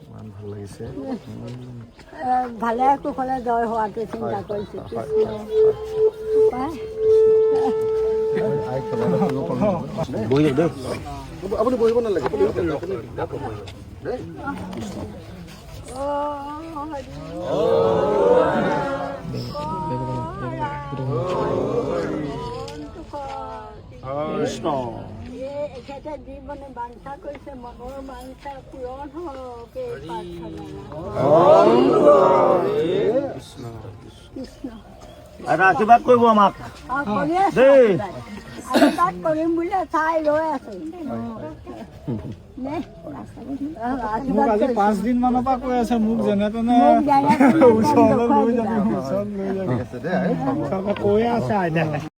ইমান ভাল লাগিছে। ভালে কুশলে জয় হোৱাটো চিন্তা কৰিছোঁ। আপুনি বহিব নালাগে। এখেতে যি মানে বাঞ্ছা কৰিছে মনৰ বাঞ্ছা পূৰণ হওক এই প্ৰাৰ্থনা। কৃষ্ণ আশীৰ্বাদ কৰিব আমাক আশীৰ্বাদ কৰিম বুলি চাই ৰৈ আছো। আজি 5 দিন মানৰ পৰা কৈ আছে মোক যেনে তেনে কৈ আছে আইতা।